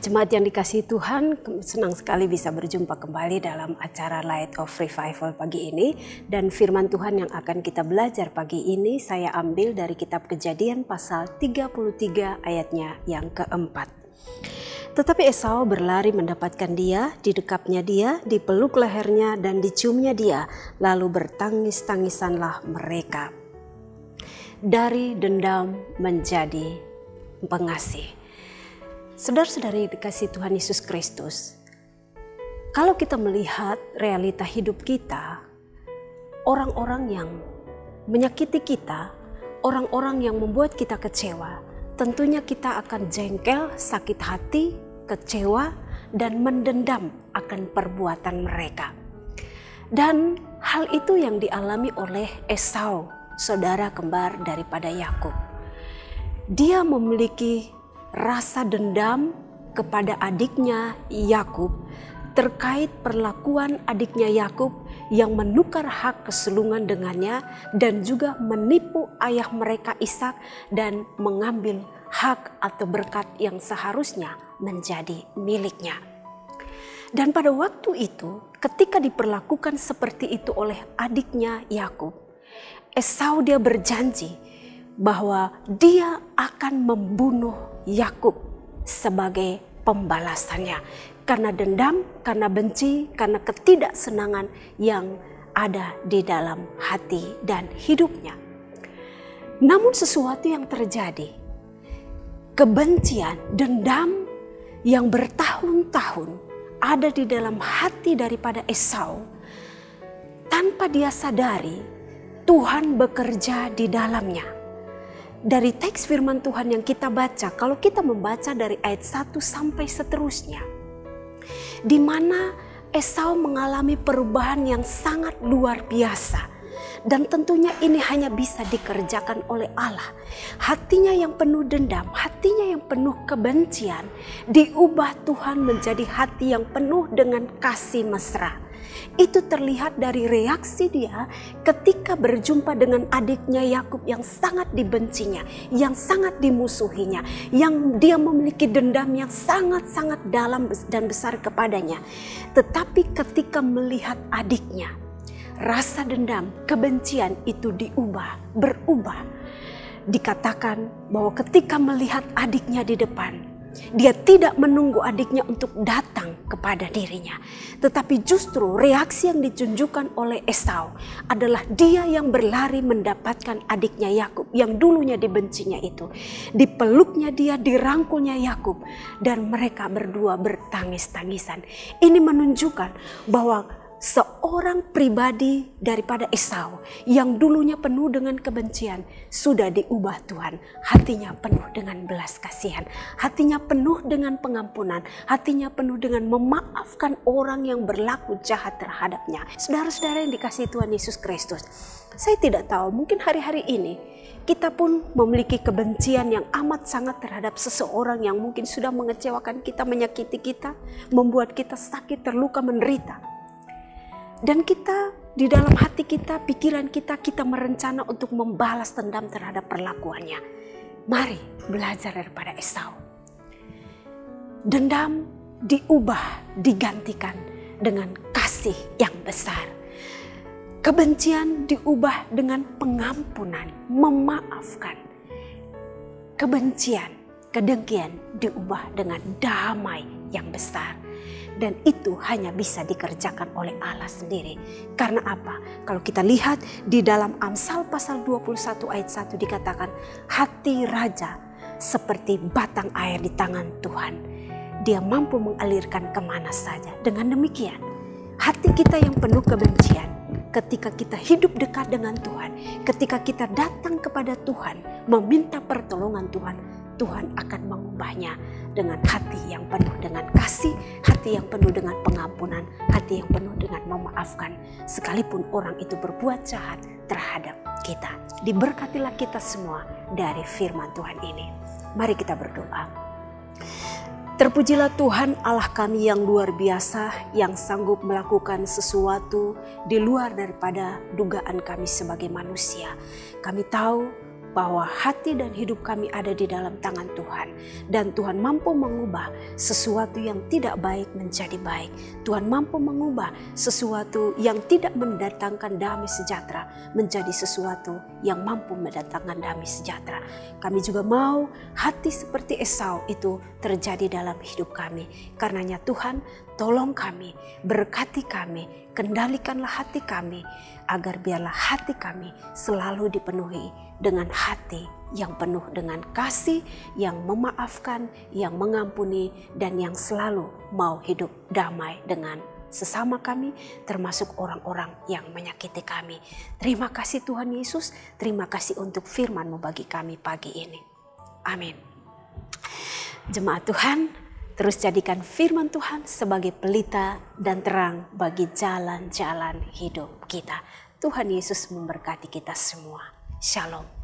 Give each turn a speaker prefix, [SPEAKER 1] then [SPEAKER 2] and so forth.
[SPEAKER 1] Jemaat yang dikasihi Tuhan, senang sekali bisa berjumpa kembali dalam acara Light of Revival pagi ini. Dan firman Tuhan yang akan kita belajar pagi ini saya ambil dari kitab Kejadian pasal 33 ayatnya yang keempat. Tetapi Esau berlari mendapatkan dia, didekapnya dia, dipeluk lehernya dan diciumnya dia, lalu bertangis-tangisanlah mereka. Dari dendam menjadi pengasih. Saudara-saudari dikasihi Tuhan Yesus Kristus, kalau kita melihat realita hidup kita, orang-orang yang menyakiti kita, orang-orang yang membuat kita kecewa, tentunya kita akan jengkel, sakit hati, kecewa, dan mendendam akan perbuatan mereka. Dan hal itu yang dialami oleh Esau, saudara kembar daripada Yakub. Dia memiliki rasa dendam kepada adiknya Yakub terkait perlakuan adiknya Yakub yang menukar hak kesulungan dengannya dan juga menipu ayah mereka Ishak dan mengambil hak atau berkat yang seharusnya menjadi miliknya. Dan pada waktu itu ketika diperlakukan seperti itu oleh adiknya Yakub, Esau dia berjanji bahwa dia akan membunuh Yakub sebagai pembalasannya karena dendam, karena benci, karena ketidaksenangan yang ada di dalam hati dan hidupnya. Namun sesuatu yang terjadi, kebencian, dendam yang bertahun-tahun ada di dalam hati daripada Esau, tanpa dia sadari Tuhan bekerja di dalamnya. Dari teks firman Tuhan yang kita baca, kalau kita membaca dari ayat 1 sampai seterusnya, di mana Esau mengalami perubahan yang sangat luar biasa. Dan tentunya ini hanya bisa dikerjakan oleh Allah. Hatinya yang penuh dendam, hatinya yang penuh kebencian, diubah Tuhan menjadi hati yang penuh dengan kasih mesra. Itu terlihat dari reaksi dia ketika berjumpa dengan adiknya Yakub yang sangat dibencinya, yang sangat dimusuhinya, yang dia memiliki dendam yang sangat-sangat dalam dan besar kepadanya. Tetapi ketika melihat adiknya, rasa dendam, kebencian itu berubah. Dikatakan bahwa ketika melihat adiknya di depan, dia tidak menunggu adiknya untuk datang kepada dirinya. Tetapi justru reaksi yang ditunjukkan oleh Esau adalah dia yang berlari mendapatkan adiknya Yakub yang dulunya dibencinya itu. Dipeluknya dia, dirangkulnya Yakub, dan mereka berdua bertangis-tangisan. Ini menunjukkan bahwa seorang pribadi daripada Esau yang dulunya penuh dengan kebencian sudah diubah Tuhan. Hatinya penuh dengan belas kasihan, hatinya penuh dengan pengampunan, hatinya penuh dengan memaafkan orang yang berlaku jahat terhadapnya. Saudara-saudara yang dikasihi Tuhan Yesus Kristus, saya tidak tahu, mungkin hari-hari ini kita pun memiliki kebencian yang amat sangat terhadap seseorang yang mungkin sudah mengecewakan kita, menyakiti kita, membuat kita sakit, terluka, menderita. Dan kita di dalam hati kita, pikiran kita merencana untuk membalas dendam terhadap perlakuannya. Mari belajar daripada Esau. Dendam diubah, digantikan dengan kasih yang besar. Kebencian diubah dengan pengampunan, memaafkan. Kebencian, kedengkian diubah dengan damai yang besar. Dan itu hanya bisa dikerjakan oleh Allah sendiri. Karena apa? Kalau kita lihat di dalam Amsal pasal 21 ayat 1 dikatakan, hati raja seperti batang air di tangan Tuhan. Dia mampu mengalirkan kemana saja. Dengan demikian, hati kita yang penuh kebencian, ketika kita hidup dekat dengan Tuhan, ketika kita datang kepada Tuhan, meminta pertolongan Tuhan, Tuhan akan mengubahnya dengan hati yang penuh dengan kasih, hati yang penuh dengan pengampunan, hati yang penuh dengan memaafkan. Sekalipun orang itu berbuat jahat terhadap kita. Diberkatilah kita semua dari firman Tuhan ini. Mari kita berdoa. Terpujilah Tuhan Allah kami yang luar biasa, yang sanggup melakukan sesuatu di luar daripada dugaan kami sebagai manusia. Kami tahu bahwa hati dan hidup kami ada di dalam tangan Tuhan. Dan Tuhan mampu mengubah sesuatu yang tidak baik menjadi baik. Tuhan mampu mengubah sesuatu yang tidak mendatangkan damai sejahtera menjadi sesuatu yang mampu mendatangkan damai sejahtera. Kami juga mau hati seperti Esau itu terjadi dalam hidup kami. Karenanya Tuhan, tolong kami, berkati kami, kendalikanlah hati kami, agar biarlah hati kami selalu dipenuhi dengan hati yang penuh dengan kasih, yang memaafkan, yang mengampuni, dan yang selalu mau hidup damai dengan sesama kami, termasuk orang-orang yang menyakiti kami. Terima kasih Tuhan Yesus, terima kasih untuk firman-Mu bagi kami pagi ini. Amin. Jemaat Tuhan, terus jadikan firman Tuhan sebagai pelita dan terang bagi jalan-jalan hidup kita. Tuhan Yesus memberkati kita semua. Shalom.